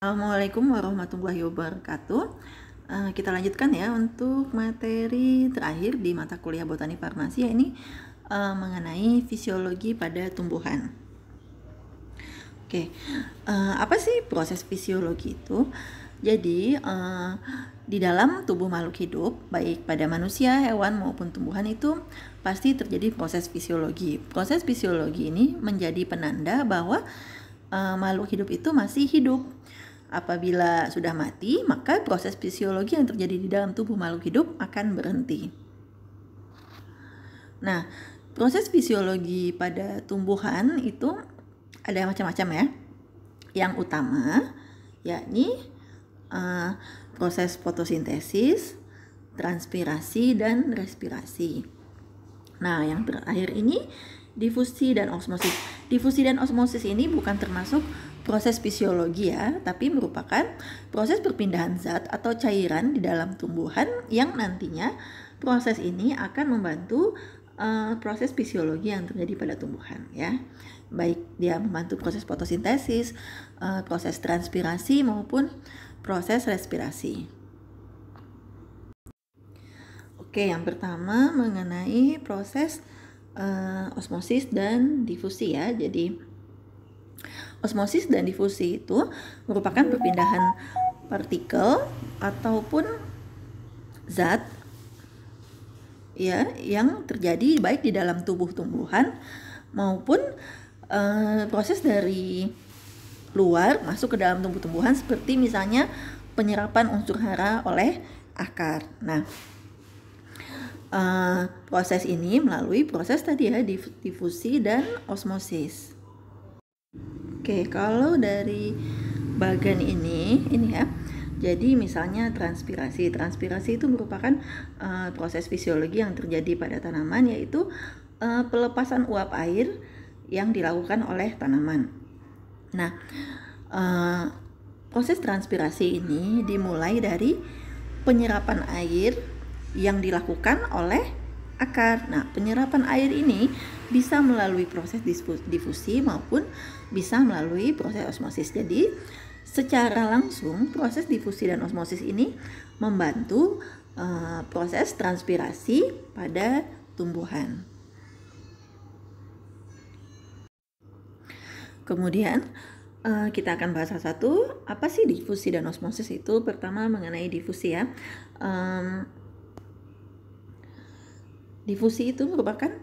Assalamualaikum warahmatullahi wabarakatuh. Kita lanjutkan ya untuk materi terakhir di mata kuliah botani farmasi, ini mengenai fisiologi pada tumbuhan. Oke, apa sih proses fisiologi itu? Jadi di dalam tubuh makhluk hidup, baik pada manusia, hewan maupun tumbuhan, itu pasti terjadi proses fisiologi. Proses fisiologi ini menjadi penanda bahwa makhluk hidup itu masih hidup. Apabila sudah mati, maka proses fisiologi yang terjadi di dalam tubuh makhluk hidup akan berhenti. Nah, proses fisiologi pada tumbuhan itu ada macam-macam ya. Yang utama yakni proses fotosintesis, transpirasi, dan respirasi. Nah, yang terakhir ini difusi dan osmosis. Difusi dan osmosis ini bukan termasuk proses fisiologi ya, tapi merupakan proses perpindahan zat atau cairan di dalam tumbuhan yang nantinya proses ini akan membantu proses fisiologi yang terjadi pada tumbuhan ya. Baik dia membantu proses fotosintesis, proses transpirasi maupun proses respirasi. Oke, yang pertama mengenai proses osmosis dan difusi ya. Jadi osmosis dan difusi itu merupakan perpindahan partikel ataupun zat ya yang terjadi baik di dalam tubuh tumbuhan maupun proses dari luar masuk ke dalam tubuh tumbuhan, seperti misalnya penyerapan unsur hara oleh akar. Nah, proses ini melalui proses tadi ya, difusi dan osmosis. Oke, kalau dari bagian ini ya. Jadi misalnya transpirasi. Transpirasi itu merupakan proses fisiologi yang terjadi pada tanaman, yaitu pelepasan uap air yang dilakukan oleh tanaman. Nah, proses transpirasi ini dimulai dari penyerapan air yang dilakukan oleh akar. Nah, penyerapan air ini bisa melalui proses difusi maupun bisa melalui proses osmosis. Jadi, secara langsung proses difusi dan osmosis ini membantu proses transpirasi pada tumbuhan. Kemudian kita akan bahas satu-satu. Apa sih difusi dan osmosis itu? Pertama mengenai difusi ya. Difusi itu merupakan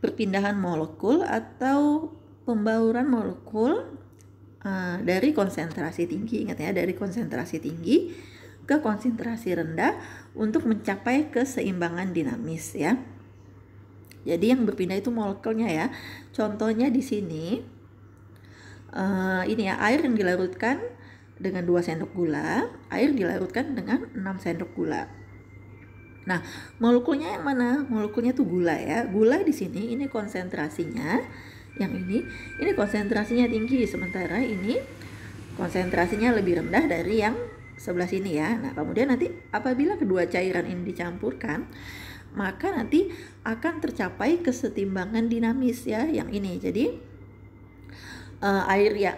perpindahan molekul atau pembauran molekul dari konsentrasi tinggi, ingat ya, dari konsentrasi tinggi ke konsentrasi rendah untuk mencapai keseimbangan dinamis ya. Jadi yang berpindah itu molekulnya ya. Contohnya di sini ini ya, air yang dilarutkan dengan 2 sendok gula, air dilarutkan dengan 6 sendok gula. Nah, molekulnya yang mana? Molekulnya tuh gula ya. Gula di sini ini konsentrasinya, yang ini konsentrasinya tinggi, sementara ini konsentrasinya lebih rendah dari yang sebelah sini ya. Nah, kemudian nanti apabila kedua cairan ini dicampurkan, maka nanti akan tercapai kesetimbangan dinamis ya, yang ini. Jadi air ya,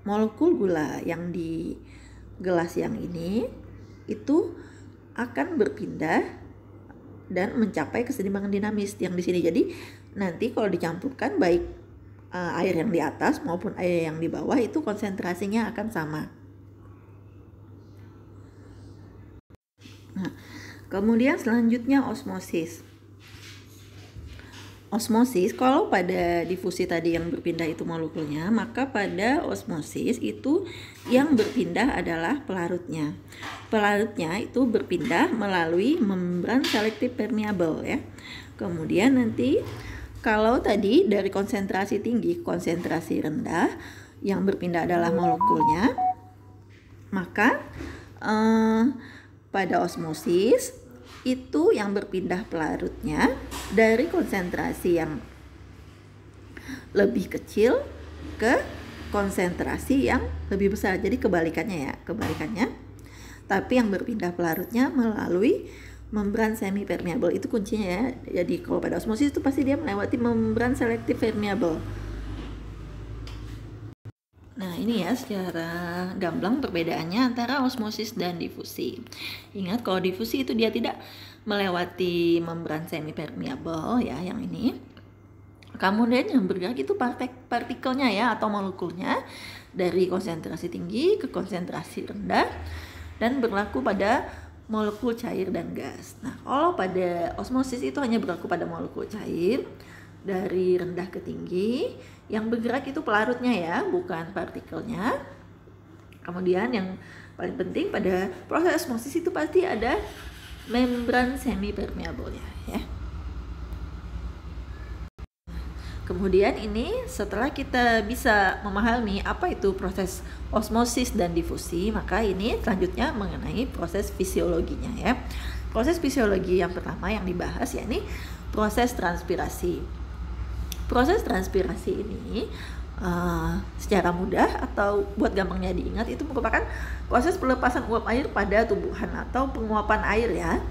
molekul gula yang di gelas yang ini itu akan berpindah dan mencapai kesetimbangan dinamis yang di sini. Jadi nanti kalau dicampurkan baik air yang di atas maupun air yang di bawah itu konsentrasinya akan sama. Nah, kemudian selanjutnya osmosis. Osmosis, kalau pada difusi tadi yang berpindah itu molekulnya, maka pada osmosis itu yang berpindah adalah pelarutnya. Pelarutnya itu berpindah melalui membran selektif permeable ya. Kemudian nanti kalau tadi dari konsentrasi tinggi ke konsentrasi rendah yang berpindah adalah molekulnya, maka pada osmosis itu yang berpindah pelarutnya dari konsentrasi yang lebih kecil ke konsentrasi yang lebih besar. Jadi kebalikannya ya, tapi yang berpindah pelarutnya melalui membran semi permeable, itu kuncinya ya. Jadi kalau pada osmosis itu pasti dia melewati membran selektif permeable. Nah, ini ya secara gamblang perbedaannya antara osmosis dan difusi. Ingat kalau difusi itu dia tidak melewati membran semipermeable ya, yang ini. Kemudian yang bergerak itu partikelnya ya, atau molekulnya dari konsentrasi tinggi ke konsentrasi rendah dan berlaku pada molekul cair dan gas. Nah, kalau pada osmosis itu hanya berlaku pada molekul cair dari rendah ke tinggi. Yang bergerak itu pelarutnya ya, bukan partikelnya. Kemudian yang paling penting pada proses osmosis itu pasti ada membran semipermeable ya. Kemudian ini setelah kita bisa memahami apa itu proses osmosis dan difusi, maka ini selanjutnya mengenai proses fisiologinya ya. Proses fisiologi yang pertama yang dibahas ya ini proses transpirasi. Proses transpirasi ini secara mudah atau buat gampangnya diingat itu merupakan proses pelepasan uap air pada tumbuhan atau penguapan air ya.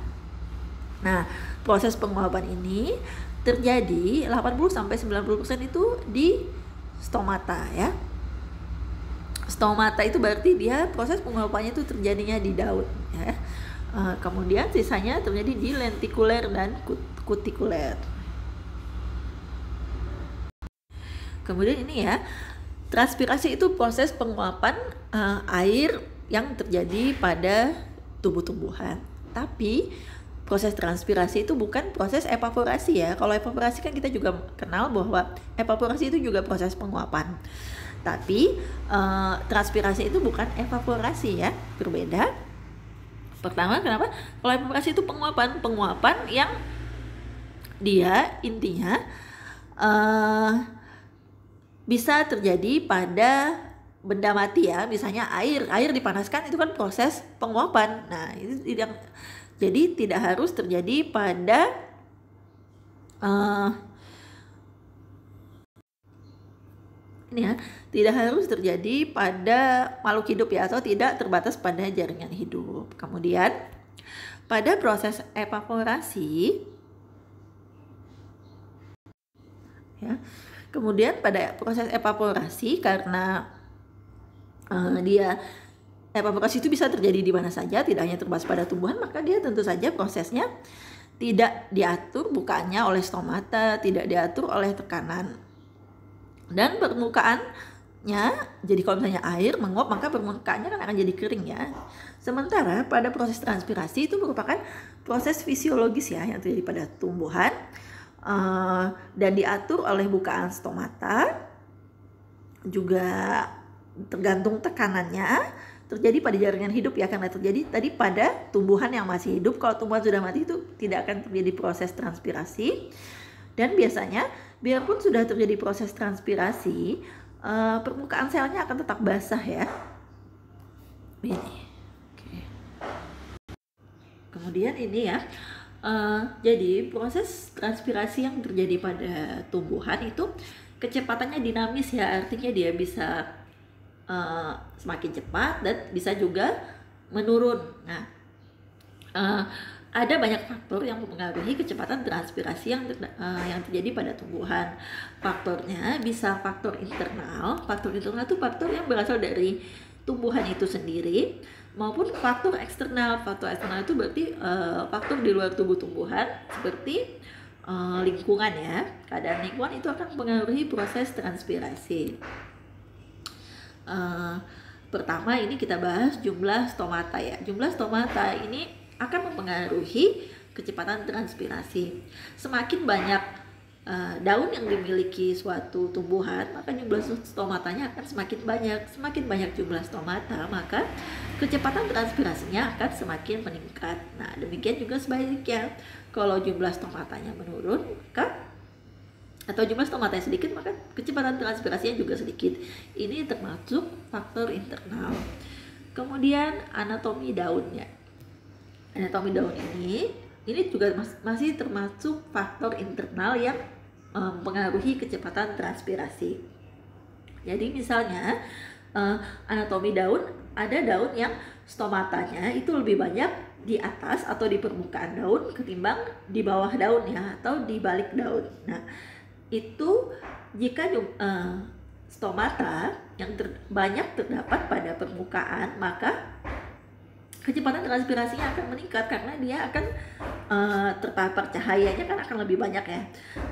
Nah, proses penguapan ini terjadi 80-90% itu di stomata ya. Stomata itu berarti dia proses penguapannya itu terjadinya di daun ya. Kemudian sisanya terjadi di lentikuler dan kutikuler. Kemudian ini ya, transpirasi itu proses penguapan air yang terjadi pada tumbuh-tumbuhan. Tapi proses transpirasi itu bukan proses evaporasi ya. Kalau evaporasi kan kita juga kenal bahwa evaporasi itu juga proses penguapan. Tapi transpirasi itu bukan evaporasi ya, berbeda. Pertama, kenapa? Kalau evaporasi itu penguapan yang dia intinya bisa terjadi pada benda mati ya, misalnya air dipanaskan itu kan proses penguapan. Nah, itu yang jadi tidak harus terjadi pada ini ya, tidak harus terjadi pada makhluk hidup ya, atau tidak terbatas pada jaringan hidup. Kemudian pada proses evaporasi ya. Kemudian pada proses evaporasi karena dia evaporasi itu bisa terjadi di mana saja, tidak hanya terbatas pada tumbuhan, maka dia tentu saja prosesnya tidak diatur bukaannya oleh stomata, tidak diatur oleh tekanan. Dan permukaannya, jadi kalau misalnya air menguap maka permukaannya kan akan jadi kering ya. Sementara pada proses transpirasi itu merupakan proses fisiologis ya yang terjadi pada tumbuhan. Dan diatur oleh bukaan stomata, juga tergantung tekanannya terjadi pada jaringan hidup ya, karena terjadi tadi pada tumbuhan yang masih hidup. Kalau tumbuhan sudah mati itu tidak akan terjadi proses transpirasi. Dan biasanya biarpun sudah terjadi proses transpirasi, permukaan selnya akan tetap basah ya. Ini. Oke. Kemudian ini ya. Jadi proses transpirasi yang terjadi pada tumbuhan itu kecepatannya dinamis ya, artinya dia bisa semakin cepat dan bisa juga menurun. Nah, ada banyak faktor yang mempengaruhi kecepatan transpirasi yang terjadi pada tumbuhan. Faktornya bisa faktor internal. Faktor internal itu faktor yang berasal dari tumbuhan itu sendiri, maupun faktor eksternal. Faktor eksternal itu berarti faktor di luar tubuh tumbuhan seperti lingkungan ya. Keadaan lingkungan itu akan mempengaruhi proses transpirasi. Pertama ini kita bahas jumlah stomata ya. Jumlah stomata ini akan mempengaruhi kecepatan transpirasi. Semakin banyak daun yang dimiliki suatu tumbuhan, maka jumlah stomatanya akan semakin banyak. Semakin banyak jumlah stomata, maka kecepatan transpirasinya akan semakin meningkat. Nah, demikian juga sebaliknya. Kalau jumlah stomatanya menurun, atau jumlah stomatanya sedikit, maka kecepatan transpirasinya juga sedikit. Ini termasuk faktor internal. Kemudian anatomi daunnya. Anatomi daun ini juga masih termasuk faktor internal yang mempengaruhi kecepatan transpirasi. Jadi misalnya anatomi daun, ada daun yang stomatanya itu lebih banyak di atas atau di permukaan daun ketimbang di bawah daun ya, atau di balik daun. Nah, itu jika stomata yang banyak terdapat pada permukaan, maka kecepatan transpirasinya akan meningkat karena dia akan terpapar cahayanya kan akan lebih banyak ya.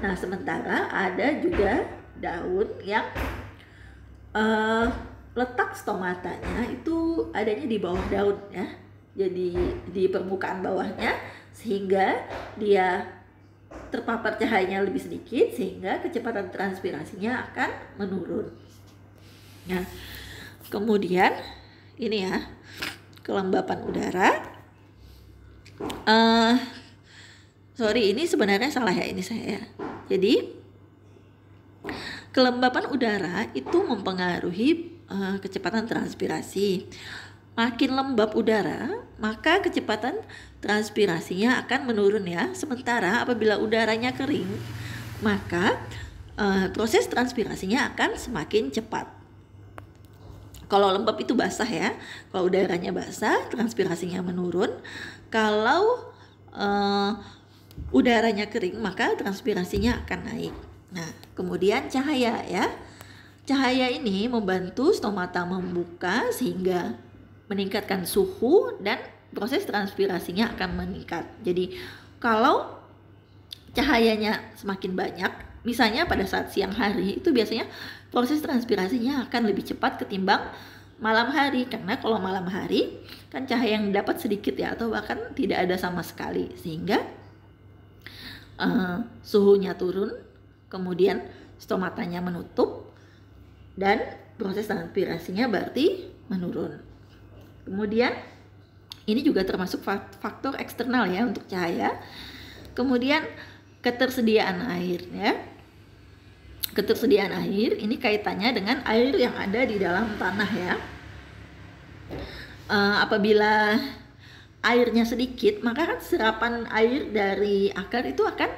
Nah, sementara ada juga daun yang letak stomatanya itu adanya di bawah daun ya. Jadi di permukaan bawahnya, sehingga dia terpapar cahayanya lebih sedikit sehingga kecepatan transpirasinya akan menurun. Nah, kemudian ini ya, kelembapan udara. Sorry, ini sebenarnya salah ya, ini saya. Jadi kelembapan udara itu mempengaruhi kecepatan transpirasi. Makin lembab udara, maka kecepatan transpirasinya akan menurun ya. Sementara apabila udaranya kering, maka proses transpirasinya akan semakin cepat. Kalau lembab itu basah ya, kalau udaranya basah, transpirasinya menurun. Kalau udaranya kering, maka transpirasinya akan naik. Nah, kemudian cahaya ya. Cahaya ini membantu stomata membuka sehingga meningkatkan suhu dan proses transpirasinya akan meningkat. Jadi kalau cahayanya semakin banyak, misalnya pada saat siang hari, itu biasanya proses transpirasinya akan lebih cepat ketimbang malam hari, karena kalau malam hari kan cahaya yang dapat sedikit ya, atau bahkan tidak ada sama sekali, sehingga suhunya turun, kemudian stomatanya menutup dan proses transpirasinya berarti menurun. Kemudian ini juga termasuk faktor eksternal ya untuk cahaya. Kemudian ketersediaan air ya. Ketersediaan air ini kaitannya dengan air yang ada di dalam tanah ya. Apabila airnya sedikit, maka kan serapan air dari akar itu akan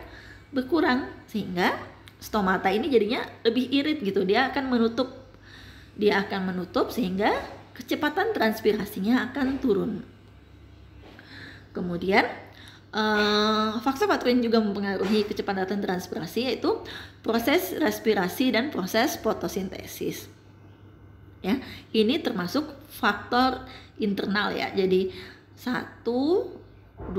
berkurang, sehingga stomata ini jadinya lebih irit gitu. Dia akan menutup sehingga kecepatan transpirasinya akan turun. Kemudian faktor-faktor yang juga mempengaruhi kecepatan transpirasi yaitu proses respirasi dan proses fotosintesis. Ya, ini termasuk faktor internal ya. Jadi 1, 2,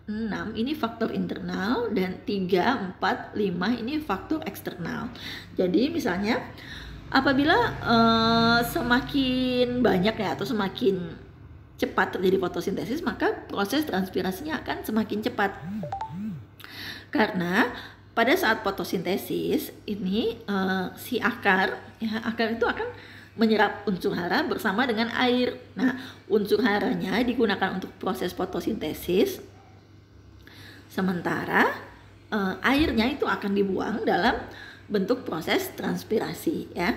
6 ini faktor internal, dan 3, 4, 5 ini faktor eksternal. Jadi misalnya apabila semakin banyak ya atau semakin cepat terjadi fotosintesis, maka proses transpirasinya akan semakin cepat. Karena pada saat fotosintesis ini si akar itu akan menyerap unsur hara bersama dengan air. Nah, unsur haranya digunakan untuk proses fotosintesis, sementara airnya itu akan dibuang dalam bentuk proses transpirasi ya.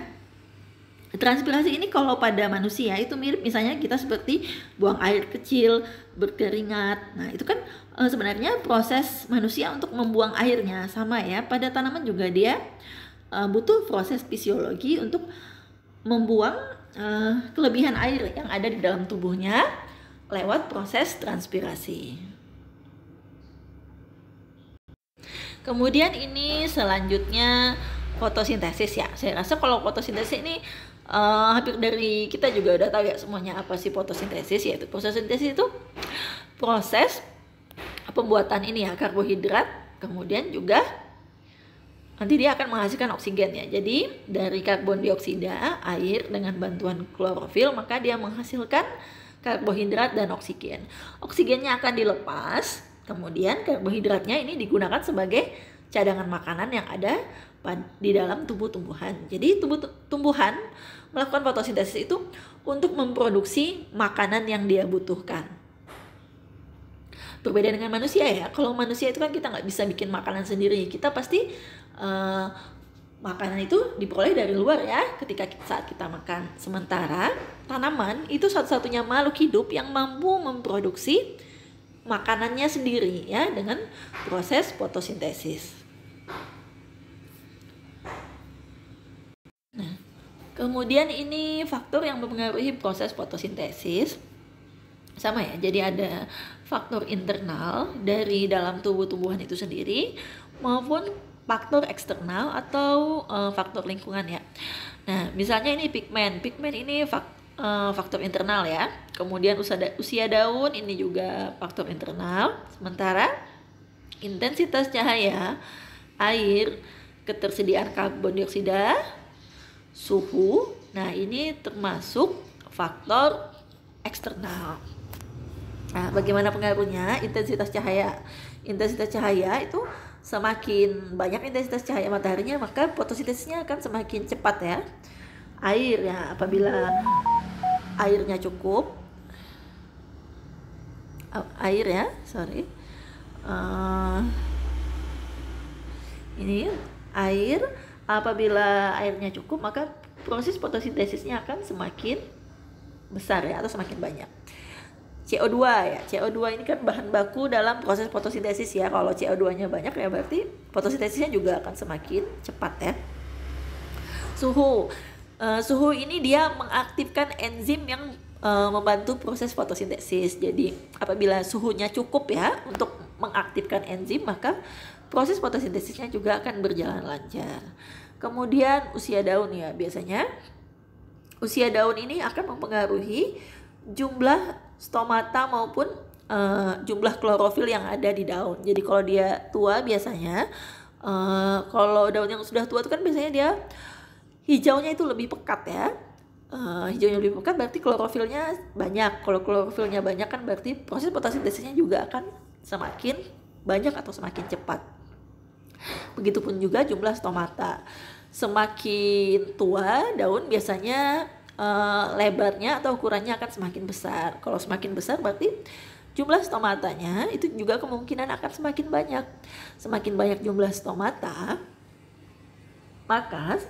Transpirasi ini kalau pada manusia itu mirip misalnya kita seperti buang air kecil, berkeringat. Nah, itu kan sebenarnya proses manusia untuk membuang airnya sama ya. Pada tanaman juga dia butuh proses fisiologi untuk membuang kelebihan air yang ada di dalam tubuhnya lewat proses transpirasi. Kemudian ini selanjutnya fotosintesis ya. Saya rasa kalau fotosintesis ini hampir dari kita juga udah tahu ya semuanya apa sih fotosintesis. Yaitu fotosintesis itu proses pembuatan ini ya karbohidrat, kemudian juga nanti dia akan menghasilkan oksigen ya. Jadi dari karbon dioksida air dengan bantuan klorofil, maka dia menghasilkan karbohidrat dan oksigen. Oksigennya akan dilepas, kemudian karbohidratnya ini digunakan sebagai cadangan makanan yang ada di dalam tubuh tumbuhan. Jadi tumbuhan melakukan fotosintesis itu untuk memproduksi makanan yang dia butuhkan. Berbeda dengan manusia ya. Kalau manusia itu kan kita nggak bisa bikin makanan sendiri. Kita pasti makanan itu diperoleh dari luar ya saat kita makan. Sementara tanaman itu satu-satunya makhluk hidup yang mampu memproduksi makanannya sendiri ya dengan proses fotosintesis. Nah, kemudian ini faktor yang mempengaruhi proses fotosintesis sama ya. Jadi ada faktor internal dari dalam tubuh-tumbuhan itu sendiri maupun faktor eksternal atau faktor lingkungan ya. Nah, misalnya ini pigmen ini faktor internal ya. Kemudian usia daun ini juga faktor internal. Sementara intensitas cahaya, air, ketersediaan karbon dioksida, suhu, nah ini termasuk faktor eksternal. Nah, bagaimana pengaruhnya intensitas cahaya? Intensitas cahaya itu semakin banyak intensitas cahaya mataharinya, maka fotosintesisnya akan semakin cepat ya. Air ya, apabila airnya cukup, ini air, apabila airnya cukup maka proses fotosintesisnya akan semakin besar ya, atau semakin banyak. CO2 ya, CO2 ini kan bahan baku dalam proses fotosintesis ya. Kalau CO2-nya banyak ya berarti fotosintesisnya juga akan semakin cepat ya. Suhu ini dia mengaktifkan enzim yang membantu proses fotosintesis. Jadi apabila suhunya cukup ya untuk mengaktifkan enzim, maka proses fotosintesisnya juga akan berjalan lancar. Kemudian usia daun ya, biasanya usia daun ini akan mempengaruhi jumlah stomata maupun jumlah klorofil yang ada di daun. Jadi kalau dia tua biasanya, kalau daun yang sudah tua itu kan biasanya dia hijaunya itu lebih pekat ya. Hijaunya lebih pekat berarti klorofilnya banyak. Kalau klorofilnya banyak kan berarti proses fotosintesisnya juga akan semakin banyak atau semakin cepat. Begitupun juga jumlah stomata. Semakin tua daun biasanya lebarnya atau ukurannya akan semakin besar. Kalau semakin besar berarti jumlah stomatanya itu juga kemungkinan akan semakin banyak. Semakin banyak jumlah stomata, maka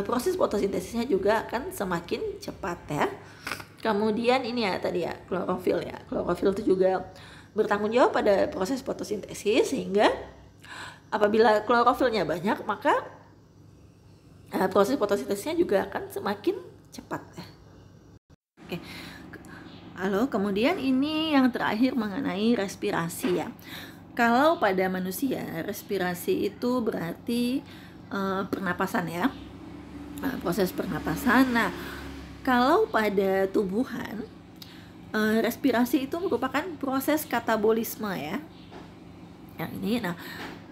proses fotosintesisnya juga akan semakin cepat ya. Kemudian ini ya tadi ya, klorofil ya. Klorofil itu juga bertanggung jawab pada proses fotosintesis, sehingga apabila klorofilnya banyak maka proses fotosintesisnya juga akan semakin cepat ya. Oke. Lalu kemudian ini yang terakhir mengenai respirasi ya. Kalau pada manusia respirasi itu berarti pernapasan ya. Proses pernapasan. Nah, kalau pada tumbuhan respirasi itu merupakan proses katabolisme ya. Yang ini, nah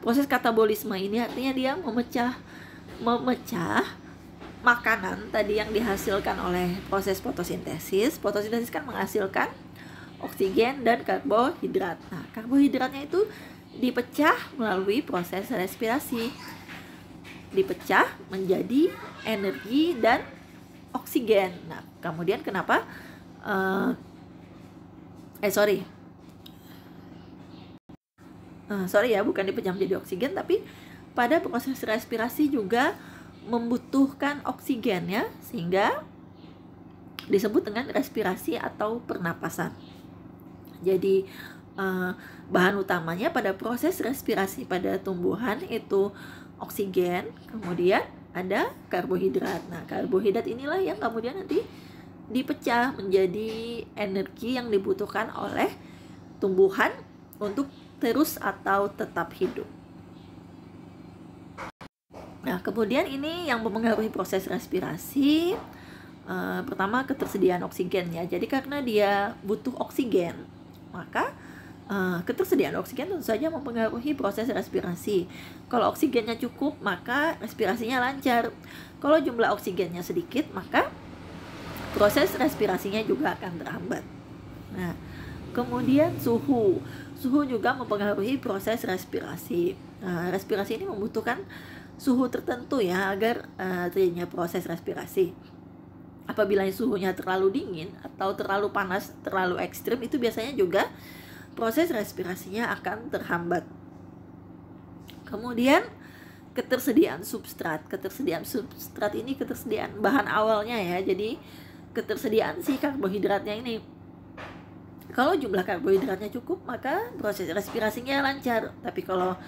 proses katabolisme ini artinya dia memecah makanan tadi yang dihasilkan oleh proses fotosintesis. Fotosintesis kan menghasilkan oksigen dan karbohidrat. Nah, karbohidratnya itu dipecah melalui proses respirasi. Dipecah menjadi energi dan oksigen. Nah, kemudian kenapa? Bukan dipecah menjadi oksigen, tapi pada proses respirasi juga membutuhkan oksigen ya, sehingga disebut dengan respirasi atau pernapasan. Jadi bahan utamanya pada proses respirasi pada tumbuhan itu oksigen, kemudian ada karbohidrat. Nah, karbohidrat inilah yang kemudian nanti dipecah menjadi energi yang dibutuhkan oleh tumbuhan untuk terus atau tetap hidup. Nah, kemudian ini yang mempengaruhi proses respirasi, pertama ketersediaan oksigen ya. Jadi karena dia butuh oksigen, maka ketersediaan oksigen tentu saja mempengaruhi proses respirasi. Kalau oksigennya cukup, maka respirasinya lancar. Kalau jumlah oksigennya sedikit, maka proses respirasinya juga akan terhambat. Nah, kemudian suhu juga mempengaruhi proses respirasi. Respirasi ini membutuhkan suhu tertentu ya agar terjadinya proses respirasi. Apabila suhunya terlalu dingin atau terlalu panas, terlalu ekstrim, itu biasanya juga proses respirasinya akan terhambat. Kemudian ketersediaan substrat. Ketersediaan substrat ini ketersediaan bahan awalnya ya. Jadi ketersediaan si karbohidratnya ini. Kalau jumlah karbohidratnya cukup, maka proses respirasinya lancar. Tapi kalau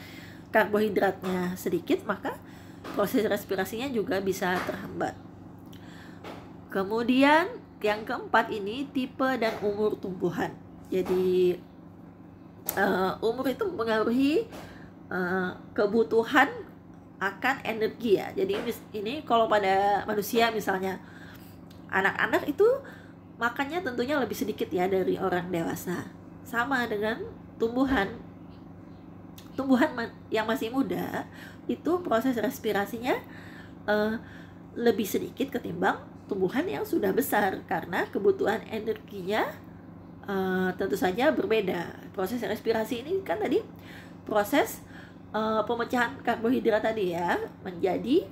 karbohidratnya sedikit, maka proses respirasinya juga bisa terhambat. Kemudian yang keempat ini tipe dan umur tumbuhan. Jadi umur itu mempengaruhi kebutuhan akan energi ya. Jadi ini kalau pada manusia misalnya, anak-anak itu makannya tentunya lebih sedikit ya dari orang dewasa. Sama dengan tumbuhan yang masih muda itu proses respirasinya lebih sedikit ketimbang tumbuhan yang sudah besar, karena kebutuhan energinya tentu saja berbeda. Proses respirasi ini kan tadi proses pemecahan karbohidrat tadi ya menjadi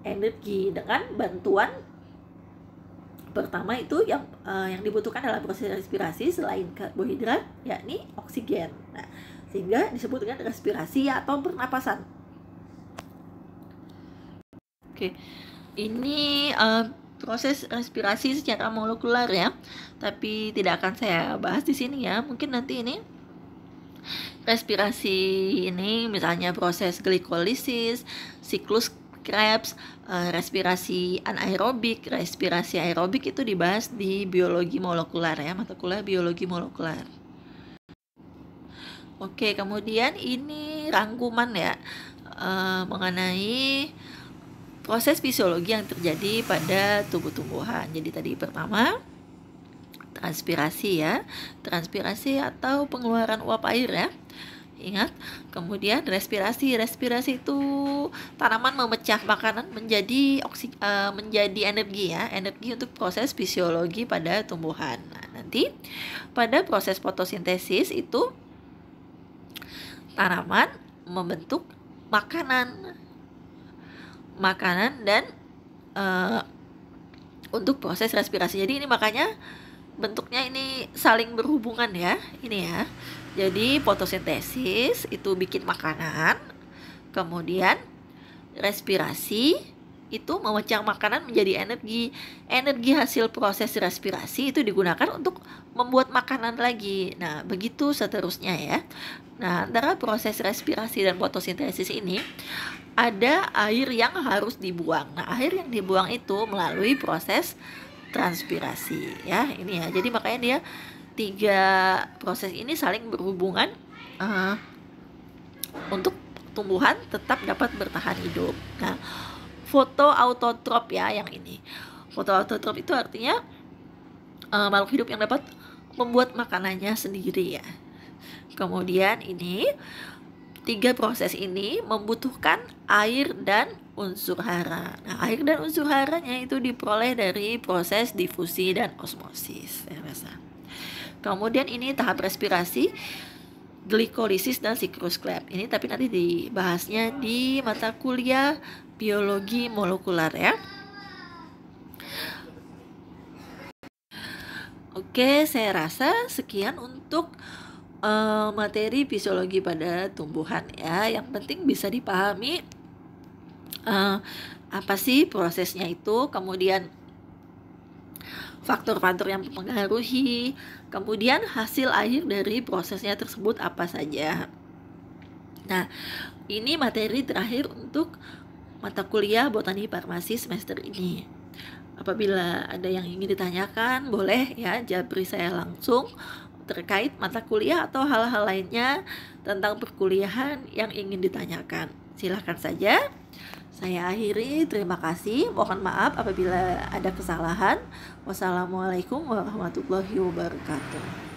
energi dengan bantuan pertama itu yang dibutuhkan dalam proses respirasi selain karbohidrat yakni oksigen. Nah, sehingga disebut dengan respirasi atau pernapasan. Oke, ini proses respirasi secara molekuler ya, tapi tidak akan saya bahas di sini ya. Mungkin nanti ini respirasi ini misalnya proses glikolisis, siklus Krebs, respirasi anaerobik, respirasi aerobik itu dibahas di biologi molekuler ya, mata kuliah biologi molekuler. Oke, kemudian ini rangkuman ya mengenai proses fisiologi yang terjadi pada tubuh tumbuhan. Jadi tadi pertama transpirasi ya, transpirasi atau pengeluaran uap air ya. Ingat, kemudian respirasi itu tanaman memecah makanan menjadi menjadi energi ya, energi untuk proses fisiologi pada tumbuhan. Nah, nanti pada proses fotosintesis itu tanaman membentuk makanan dan untuk proses respirasi. Jadi ini makanya bentuknya ini saling berhubungan ya, ini ya. Jadi fotosintesis itu bikin makanan, kemudian respirasi itu memecah makanan menjadi energi. Energi hasil proses respirasi itu digunakan untuk membuat makanan lagi. Nah, begitu seterusnya ya. Nah, antara proses respirasi dan fotosintesis ini ada air yang harus dibuang. Nah, air yang dibuang itu melalui proses transpirasi ya, ini ya. Jadi makanya dia 3 proses ini saling berhubungan untuk tumbuhan tetap dapat bertahan hidup. Nah, fotoautotrop ya yang ini. Fotoautotrop itu artinya makhluk hidup yang dapat membuat makanannya sendiri ya. Kemudian ini 3 proses ini membutuhkan air dan unsur hara. Nah, air dan unsur haranya itu diperoleh dari proses difusi dan osmosis. Kemudian ini tahap respirasi, glikolisis dan siklus Krebs. Ini tapi nanti dibahasnya di mata kuliah biologi molekuler ya. Oke, saya rasa sekian untuk materi fisiologi pada tumbuhan ya. Yang penting bisa dipahami apa sih prosesnya itu, kemudian faktor-faktor yang mempengaruhi, kemudian hasil akhir dari prosesnya tersebut apa saja. Nah, ini materi terakhir untuk mata kuliah botani farmasi semester ini. Apabila ada yang ingin ditanyakan, boleh ya japri saya langsung terkait mata kuliah atau hal-hal lainnya tentang perkuliahan yang ingin ditanyakan. Silahkan saja. Saya akhiri, terima kasih. Mohon maaf apabila ada kesalahan. Wassalamualaikum warahmatullahi wabarakatuh.